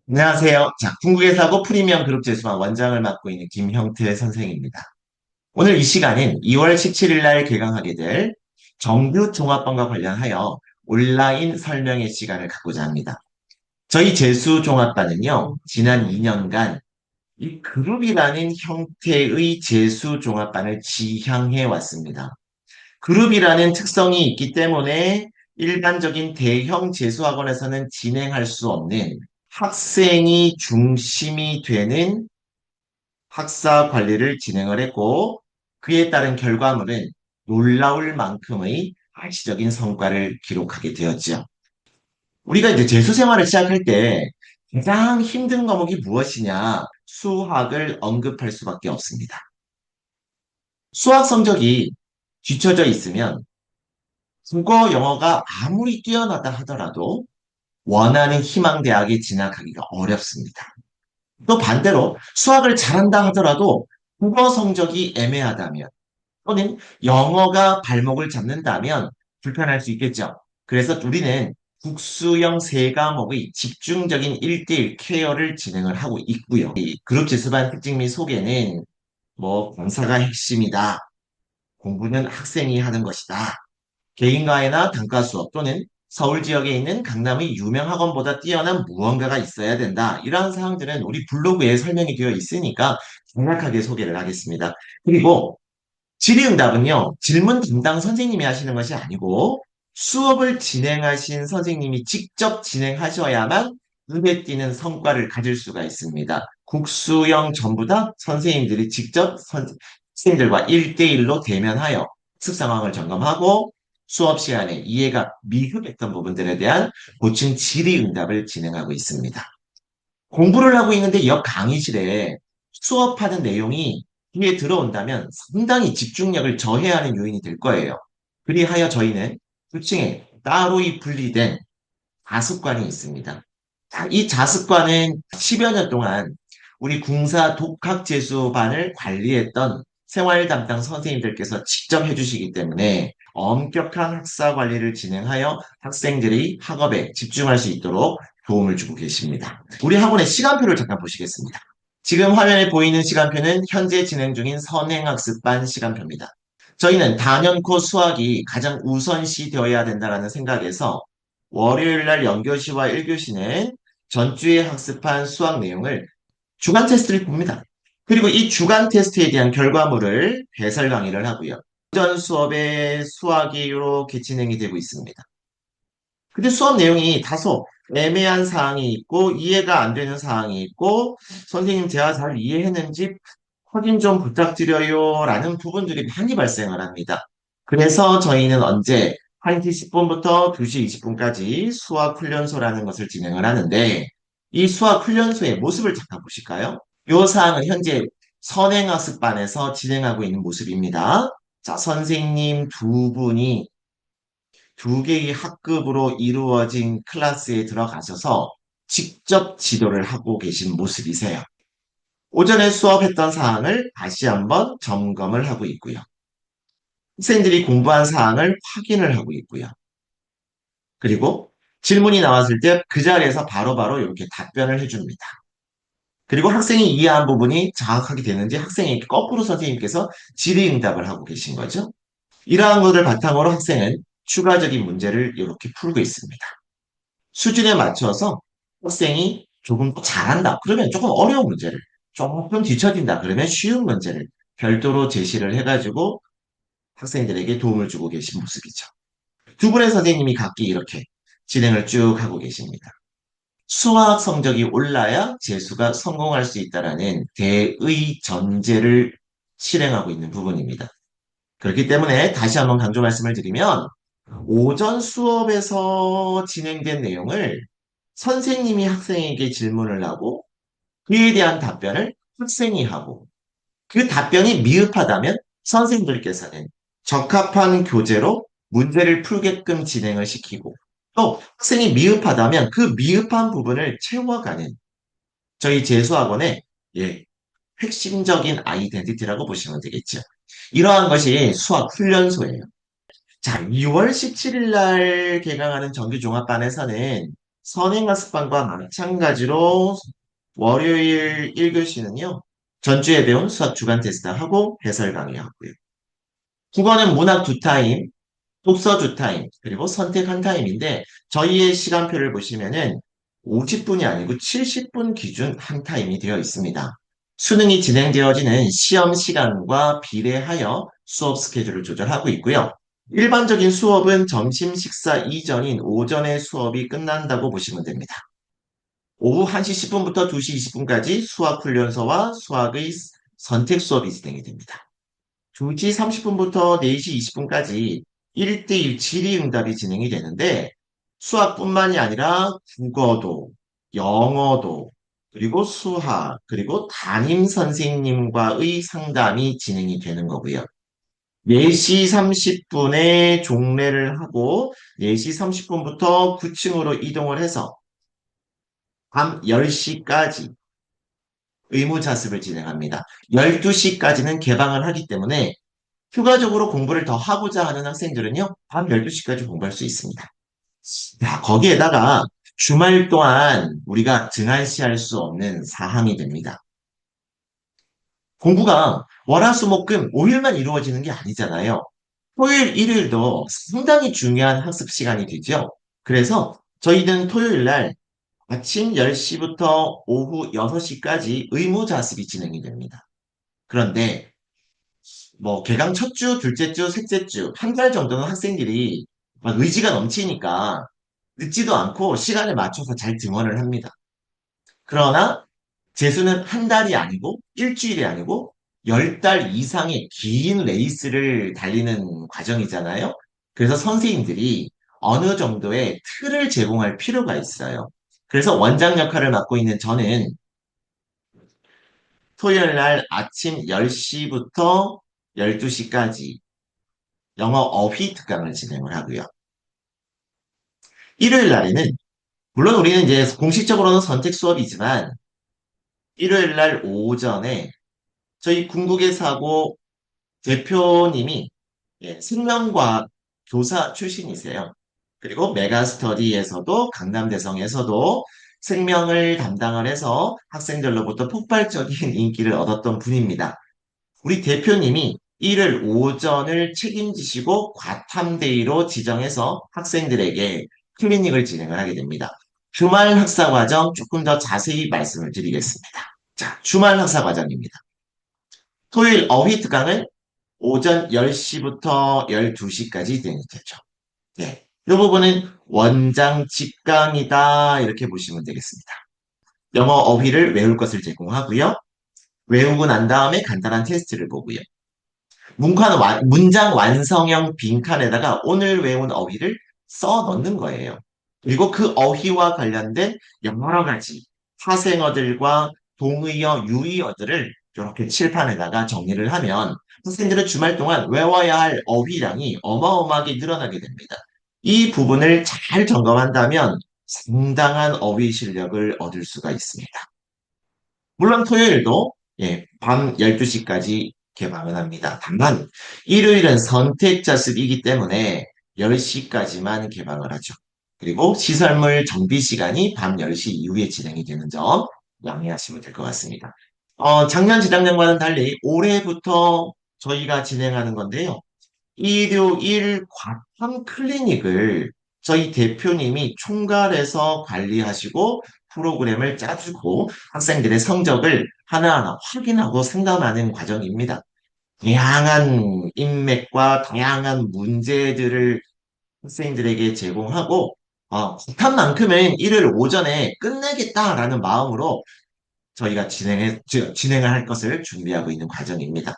안녕하세요. 자, 궁극의 사고 프리미엄 그룹 재수반 원장을 맡고 있는 김형태 선생입니다. 오늘 이 시간은 2월 17일 날 개강하게 될 정규 종합반과 관련하여 온라인 설명회 시간을 갖고자 합니다. 저희 재수 종합반은요, 지난 2년간 이 그룹이라는 형태의 재수 종합반을 지향해 왔습니다. 그룹이라는 특성이 있기 때문에 일반적인 대형 재수학원에서는 진행할 수 없는 학생이 중심이 되는 학사 관리를 진행을 했고, 그에 따른 결과물은 놀라울 만큼의 알시적인 성과를 기록하게 되었죠. 우리가 이제 재수 생활을 시작할 때 가장 힘든 과목이 무엇이냐? 수학을 언급할 수밖에 없습니다. 수학 성적이 뒤처져 있으면 국어, 영어가 아무리 뛰어나다 하더라도 원하는 희망대학에 진학하기가 어렵습니다. 또 반대로 수학을 잘한다 하더라도 국어 성적이 애매하다면 또는 영어가 발목을 잡는다면 불편할 수 있겠죠. 그래서 우리는 국수형 세 과목의 집중적인 1대1 케어를 진행을 하고 있고요. 이 그룹 재수반 특징 및 소개는 강사가 핵심이다. 공부는 학생이 하는 것이다. 개인과외나 단과 수업 또는 서울 지역에 있는 강남의 유명 학원보다 뛰어난 무언가가 있어야 된다. 이러한 사항들은 우리 블로그에 설명이 되어 있으니까 간략하게 소개를 하겠습니다. 그리고 질의응답은요, 질문 담당 선생님이 하시는 것이 아니고 수업을 진행하신 선생님이 직접 진행하셔야만 눈에 띄는 성과를 가질 수가 있습니다. 국수형 전부 다 선생님들이 직접 학생들과 1대1로 대면하여 학습 상황을 점검하고 수업 시간에 이해가 미흡했던 부분들에 대한 보충 질의응답을 진행하고 있습니다. 공부를 하고 있는데 옆 강의실에 수업하는 내용이 귀에 들어온다면 상당히 집중력을 저해야 하는 요인이 될 거예요. 그리하여 저희는 2층에 따로 분리된 자습관이 있습니다. 자, 이 자습관은 10여 년 동안 우리 궁사 독학재수반을 관리했던 생활 담당 선생님들께서 직접 해주시기 때문에 엄격한 학사 관리를 진행하여 학생들이 학업에 집중할 수 있도록 도움을 주고 계십니다. 우리 학원의 시간표를 잠깐 보시겠습니다. 지금 화면에 보이는 시간표는 현재 진행 중인 선행학습반 시간표입니다. 저희는 단연코 수학이 가장 우선시 되어야 된다는 생각에서 월요일 날 0교시와 1교시는 전주에 학습한 수학 내용을 주간 테스트를 봅니다. 그리고 이 주간 테스트에 대한 결과물을 해설 강의를 하고요. 오전 수업에 수학이 이렇게 진행이 되고 있습니다. 근데 수업 내용이 다소 애매한 사항이 있고 이해가 안 되는 사항이 있고 선생님 제가 잘 이해했는지 확인 좀 부탁드려요 라는 부분들이 많이 발생을 합니다. 그래서 저희는 언제 1시 10분부터 2시 20분까지 수학 훈련소라는 것을 진행을 하는데 이 수학 훈련소의 모습을 잠깐 보실까요? 이 사항은 현재 선행학습반에서 진행하고 있는 모습입니다. 자, 선생님 두 분이 두 개의 학급으로 이루어진 클래스에 들어가셔서 직접 지도를 하고 계신 모습이세요. 오전에 수업했던 사항을 다시 한번 점검을 하고 있고요. 학생들이 공부한 사항을 확인을 하고 있고요. 그리고 질문이 나왔을 때 그 자리에서 바로바로 이렇게 답변을 해줍니다. 그리고 학생이 이해한 부분이 정확하게 되는지 학생에게 거꾸로 선생님께서 질의응답을 하고 계신 거죠. 이러한 것을 바탕으로 학생은 추가적인 문제를 이렇게 풀고 있습니다. 수준에 맞춰서 학생이 조금 더 잘한다. 그러면 조금 어려운 문제를, 조금 뒤처진다. 그러면 쉬운 문제를 별도로 제시를 해가지고 학생들에게 도움을 주고 계신 모습이죠. 두 분의 선생님이 각기 이렇게 진행을 쭉 하고 계십니다. 수학 성적이 올라야 재수가 성공할 수 있다라는 대의 전제를 실행하고 있는 부분입니다. 그렇기 때문에 다시 한번 강조 말씀을 드리면 오전 수업에서 진행된 내용을 선생님이 학생에게 질문을 하고 그에 대한 답변을 학생이 하고 그 답변이 미흡하다면 선생님들께서는 적합한 교재로 문제를 풀게끔 진행을 시키고 또 학생이 미흡하다면 그 미흡한 부분을 채워가는 저희 재수학원의 핵심적인 아이덴티티라고 보시면 되겠죠. 이러한 것이 수학 훈련소예요. 자, 2월 17일 날 개강하는 정규 종합반에서는 선행학습반과 마찬가지로 월요일 1교시는요, 전주에 배운 수학 주간 테스트 하고 해설 강의하고요. 국어는 문학 두 타임, 독서 두 타임, 그리고 선택 한 타임인데, 저희의 시간표를 보시면은 50분이 아니고 70분 기준 한 타임이 되어 있습니다. 수능이 진행되어지는 시험 시간과 비례하여 수업 스케줄을 조절하고 있고요. 일반적인 수업은 점심 식사 이전인 오전에 수업이 끝난다고 보시면 됩니다. 오후 1시 10분부터 2시 20분까지 수학 훈련서와 수학의 선택 수업이 진행이 됩니다. 2시 30분부터 4시 20분까지 1대1 질의응답이 진행이 되는데 수학뿐만이 아니라 국어도, 영어도, 그리고 수학, 그리고 담임 선생님과의 상담이 진행이 되는 거고요. 4시 30분에 종례를 하고 4시 30분부터 9층으로 이동을 해서 밤 10시까지 의무자습을 진행합니다. 12시까지는 개방을 하기 때문에 추가적으로 공부를 더 하고자 하는 학생들은요, 밤 12시까지 공부할 수 있습니다. 자, 거기에다가 주말 동안 우리가 등한시할 수 없는 사항이 됩니다. 공부가 월화수목금 5일만 이루어지는 게 아니잖아요. 토요일, 일요일도 상당히 중요한 학습 시간이 되죠. 그래서 저희는 토요일 날 아침 10시부터 오후 6시까지 의무자습이 진행이 됩니다. 그런데 뭐 개강 첫 주, 둘째 주, 셋째 주, 한 달 정도는 학생들이 막 의지가 넘치니까 늦지도 않고 시간에 맞춰서 잘 등원을 합니다. 그러나 재수는 한 달이 아니고 일주일이 아니고 10달 이상의 긴 레이스를 달리는 과정이잖아요. 그래서 선생님들이 어느 정도의 틀을 제공할 필요가 있어요. 그래서 원장 역할을 맡고 있는 저는 토요일 날 아침 10시부터 12시까지 영어 어휘 특강을 진행을 하고요. 일요일 날에는 물론 우리는 이제 공식적으로는 선택 수업이지만 일요일 날 오전에 저희 궁극의 사고 대표님이 생명과학 교사 출신이세요. 그리고 메가스터디에서도 강남대성에서도 생명을 담당을 해서 학생들로부터 폭발적인 인기를 얻었던 분입니다. 우리 대표님이 일요일 오전을 책임지시고 과탐데이로 지정해서 학생들에게 클리닉을 진행을 하게 됩니다. 주말 학사 과정 조금 더 자세히 말씀을 드리겠습니다. 자, 주말 학사 과정입니다. 토요일 어휘 특강은 오전 10시부터 12시까지 진행이 되죠. 네. 이 부분은 원장 직강이다 이렇게 보시면 되겠습니다. 영어 어휘를 외울 것을 제공하고요. 외우고 난 다음에 간단한 테스트를 보고요. 문장 완성형 빈칸에다가 오늘 외운 어휘를 써 넣는 거예요. 그리고 그 어휘와 관련된 여러 가지 파생어들과 동의어, 유의어들을 이렇게 칠판에다가 정리를 하면 학생들은 주말 동안 외워야 할 어휘량이 어마어마하게 늘어나게 됩니다. 이 부분을 잘 점검한다면 상당한 어휘 실력을 얻을 수가 있습니다. 물론 토요일도 밤 12시까지 개방을 합니다. 다만 일요일은 선택자습이기 때문에 10시까지만 개방을 하죠. 그리고 시설물 정비 시간이 밤 10시 이후에 진행이 되는 점 양해하시면 될 것 같습니다. 작년, 재작년과는 달리 올해부터 저희가 진행하는 건데요. 일요일 과탐 클리닉을 저희 대표님이 총괄해서 관리하시고 프로그램을 짜주고 학생들의 성적을 하나하나 확인하고 상담하는 과정입니다. 다양한 인맥과 다양한 문제들을 학생들에게 제공하고 과탐만큼은 일요일 오전에 끝내겠다라는 마음으로 저희가 진행을 할 것을 준비하고 있는 과정입니다.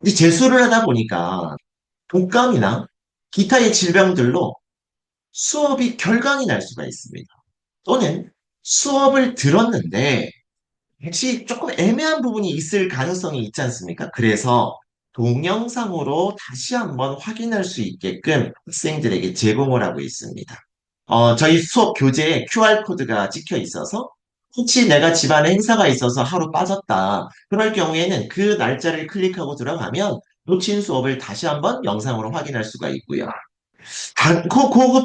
이제 재수를 하다 보니까 독감이나 기타의 질병들로 수업이 결강이 날 수가 있습니다. 또는 수업을 들었는데 혹시 조금 애매한 부분이 있을 가능성이 있지 않습니까? 그래서 동영상으로 다시 한번 확인할 수 있게끔 학생들에게 제공을 하고 있습니다. 저희 수업 교재에 QR코드가 찍혀 있어서 혹시 내가 집안에 행사가 있어서 하루 빠졌다. 그럴 경우에는 그 날짜를 클릭하고 들어가면 놓친 수업을 다시 한번 영상으로 확인할 수가 있고요.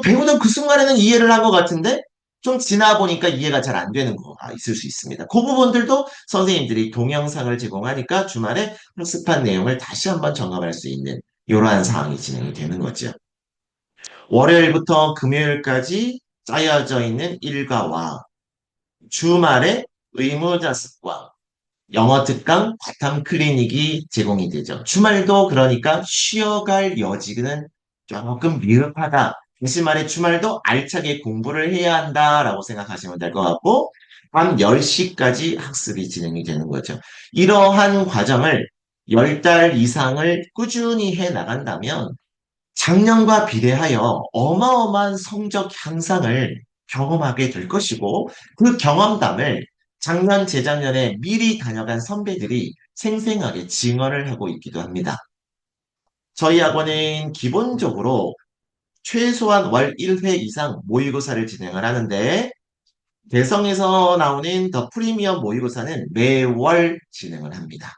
배우던 그 순간에는 이해를 한 것 같은데 좀 지나 보니까 이해가 잘 안 되는 거가 있을 수 있습니다. 그 부분들도 선생님들이 동영상을 제공하니까 주말에 학습한 내용을 다시 한번 점검할 수 있는 이러한 사항이 진행이 되는 거죠. 월요일부터 금요일까지 짜여져 있는 일과와 주말에 의무자습과 영어 특강 바탕 클리닉이 제공이 되죠. 주말도 그러니까 쉬어갈 여지는 조금 미흡하다. 다시 말해 주말도 알차게 공부를 해야 한다라고 생각하시면 될 것 같고 밤 10시까지 학습이 진행이 되는 거죠. 이러한 과정을 10달 이상을 꾸준히 해 나간다면 작년과 비례하여 어마어마한 성적 향상을 경험하게 될 것이고 그 경험담을 작년, 재작년에 미리 다녀간 선배들이 생생하게 증언을 하고 있기도 합니다. 저희 학원은 기본적으로 최소한 월 1회 이상 모의고사를 진행을 하는데 대성에서 나오는 더 프리미엄 모의고사는 매월 진행을 합니다.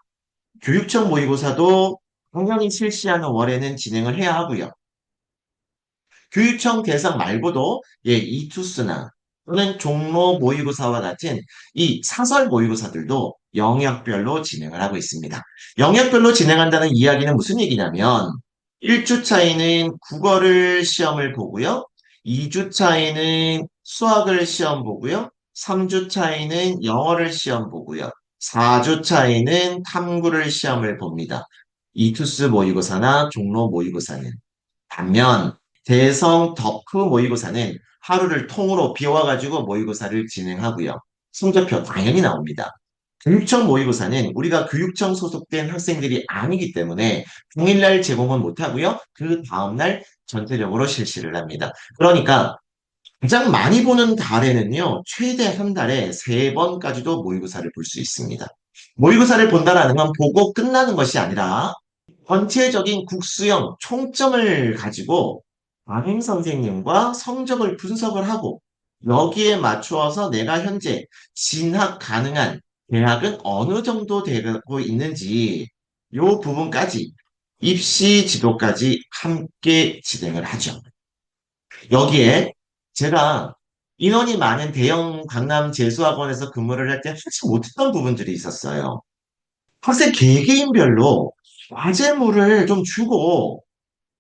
교육청 모의고사도 당연히 실시하는 월에는 진행을 해야 하고요. 교육청 대상 말고도 이투스나 또는 종로 모의고사와 같은 이 사설 모의고사들도 영역별로 진행을 하고 있습니다. 영역별로 진행한다는 이야기는 무슨 얘기냐면 1주 차에는 국어를 시험을 보고요. 2주 차에는 수학을 시험 보고요. 3주 차에는 영어를 시험 보고요. 4주 차에는 탐구를 시험을 봅니다. 이투스 모의고사나 종로 모의고사는. 반면 대성 덕후 모의고사는 하루를 통으로 비워가지고 모의고사를 진행하고요. 성적표 당연히 나옵니다. 교육청 모의고사는 우리가 교육청 소속된 학생들이 아니기 때문에 당일날 제공은 못하고요. 그 다음날 전체적으로 실시를 합니다. 그러니까 가장 많이 보는 달에는요. 최대 한 달에 3번까지도 모의고사를 볼 수 있습니다. 모의고사를 본다라는 건 보고 끝나는 것이 아니라 전체적인 국수형 총점을 가지고 담임 선생님과 성적을 분석을 하고 여기에 맞추어서 내가 현재 진학 가능한 대학은 어느 정도 되고 있는지 이 부분까지 입시 지도까지 함께 진행을 하죠. 여기에 제가 인원이 많은 대형 강남 재수학원에서 근무를 할 때 하지 못했던 부분들이 있었어요. 학생 개개인별로 과제물을 좀 주고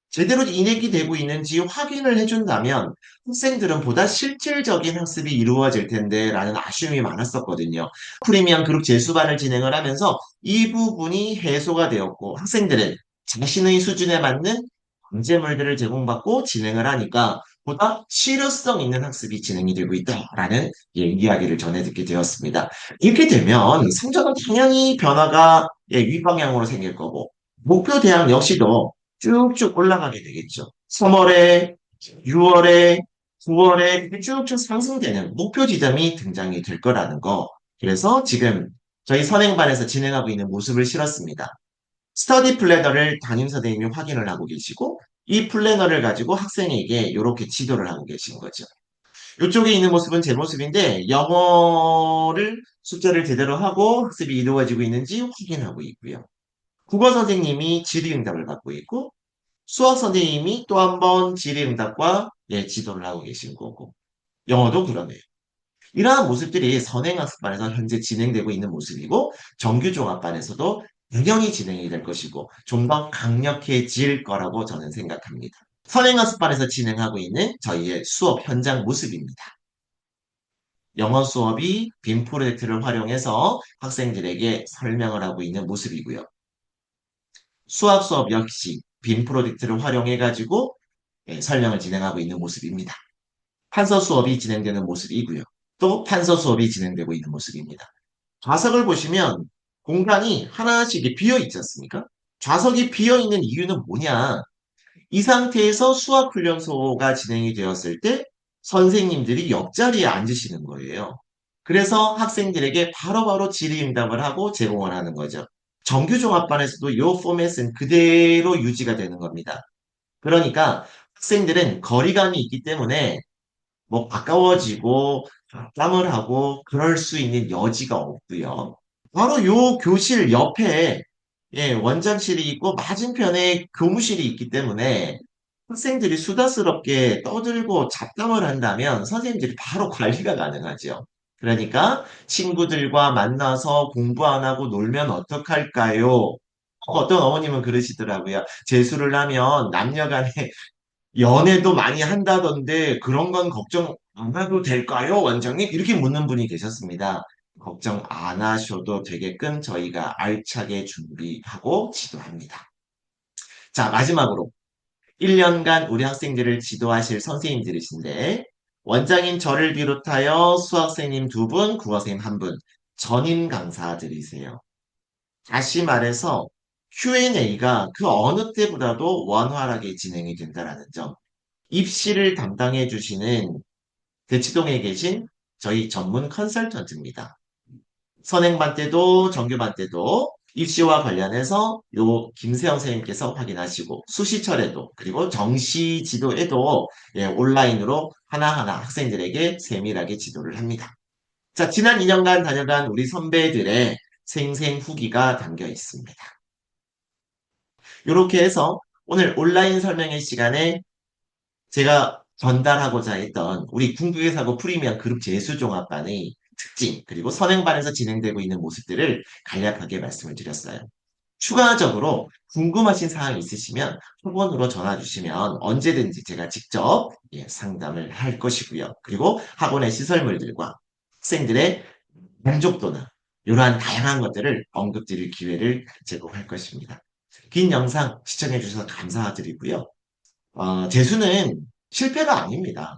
제대로 인액이 되고 있는지 확인을 해준다면 학생들은 보다 실질적인 학습이 이루어질 텐데 라는 아쉬움이 많았었거든요. 프리미엄 그룹 재수반을 진행을 하면서 이 부분이 해소가 되었고 학생들은 자신의 수준에 맞는 과제물들을 제공받고 진행을 하니까 보다 실효성 있는 학습이 진행이 되고 있다라는 이야기를 전해 듣게 되었습니다. 이렇게 되면 성적은 당연히 변화가 윗방향으로 생길 거고 목표 대학 역시도 쭉쭉 올라가게 되겠죠. 3월에, 6월에, 9월에 쭉쭉 상승되는 목표 지점이 등장이 될 거라는 거. 그래서 지금 저희 선행반에서 진행하고 있는 모습을 실었습니다. 스터디 플래너를 담임 선생님이 확인을 하고 계시고 이 플래너를 가지고 학생에게 이렇게 지도를 하고 계신 거죠. 이쪽에 있는 모습은 제 모습인데 영어를 숙제를 제대로 하고 학습이 이루어지고 있는지 확인하고 있고요. 국어 선생님이 질의응답을 받고 있고 수학 선생님이 또 한 번 질의응답과 지도를 하고 계신 거고 영어도 그러네요. 이러한 모습들이 선행학습반에서 현재 진행되고 있는 모습이고 정규종합반에서도 당연히 진행이 될 것이고 좀 더 강력해질 거라고 저는 생각합니다. 선행학습반에서 진행하고 있는 저희의 수업 현장 모습입니다. 영어 수업이 빔 프로젝트를 활용해서 학생들에게 설명을 하고 있는 모습이고요. 수학 수업 역시 빔 프로젝트를 활용해가지고 설명을 진행하고 있는 모습입니다. 판서 수업이 진행되는 모습이고요. 또 판서 수업이 진행되고 있는 모습입니다. 좌석을 보시면 공간이 하나씩 비어 있지 않습니까? 좌석이 비어 있는 이유는 뭐냐? 이 상태에서 수학 훈련소가 진행이 되었을 때 선생님들이 옆자리에 앉으시는 거예요. 그래서 학생들에게 바로바로 질의응답을 하고 제공을 하는 거죠. 정규종합반에서도 이 포맷은 그대로 유지가 되는 겁니다. 그러니까 학생들은 거리감이 있기 때문에 뭐 가까워지고 땀을 하고 그럴 수 있는 여지가 없고요. 바로 요 교실 옆에 원장실이 있고 맞은편에 교무실이 있기 때문에 학생들이 수다스럽게 떠들고 잡담을 한다면 선생님들이 바로 관리가 가능하죠. 그러니까 친구들과 만나서 공부 안 하고 놀면 어떡할까요? 어떤 어머님은 그러시더라고요. 재수를 하면 남녀 간에 연애도 많이 한다던데 그런 건 걱정 안 해도 될까요, 원장님? 이렇게 묻는 분이 계셨습니다. 걱정 안 하셔도 되게끔 저희가 알차게 준비하고 지도합니다. 자, 마지막으로 1년간 우리 학생들을 지도하실 선생님들이신데 원장인 저를 비롯하여 수학생님 두 분, 국어선생님 한 분, 전임 강사들이세요. 다시 말해서 Q&A가 그 어느 때보다도 원활하게 진행이 된다는 점. 입시를 담당해 주시는 대치동에 계신 저희 전문 컨설턴트입니다. 선행반 때도 정규반 때도 입시와 관련해서 요 김세영 선생님께서 확인하시고 수시철에도 그리고 정시 지도에도 예, 온라인으로 하나하나 학생들에게 세밀하게 지도를 합니다. 자, 지난 2년간 다녀간 우리 선배들의 생생 후기가 담겨 있습니다. 이렇게 해서 오늘 온라인 설명회 시간에 제가 전달하고자 했던 우리 궁극의 사고 프리미엄 그룹 재수종합반의 특징, 그리고 선행반에서 진행되고 있는 모습들을 간략하게 말씀을 드렸어요. 추가적으로 궁금하신 사항이 있으시면 학원으로 전화 주시면 언제든지 제가 직접 예, 상담을 할 것이고요. 그리고 학원의 시설물들과 학생들의 만족도나 이러한 다양한 것들을 언급드릴 기회를 제공할 것입니다. 긴 영상 시청해 주셔서 감사드리고요. 재수는 실패가 아닙니다.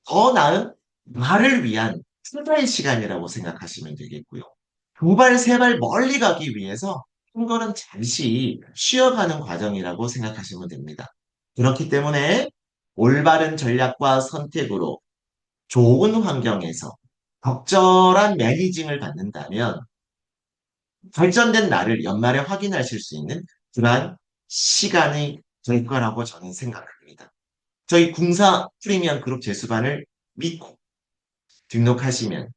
더 나은 나를 위한 투자의 시간이라고 생각하시면 되겠고요. 두 발, 세 발 멀리 가기 위해서 한 걸음 잠시 쉬어가는 과정이라고 생각하시면 됩니다. 그렇기 때문에 올바른 전략과 선택으로 좋은 환경에서 적절한 매니징을 받는다면 발전된 나를 연말에 확인하실 수 있는 그러한 시간이 될 거라고 저는 생각합니다. 저희 궁사 프리미엄 그룹 재수반을 믿고 등록하시면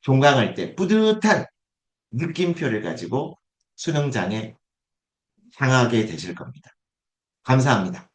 종강할 때 뿌듯한 느낌표를 가지고 수능장에 향하게 되실 겁니다. 감사합니다.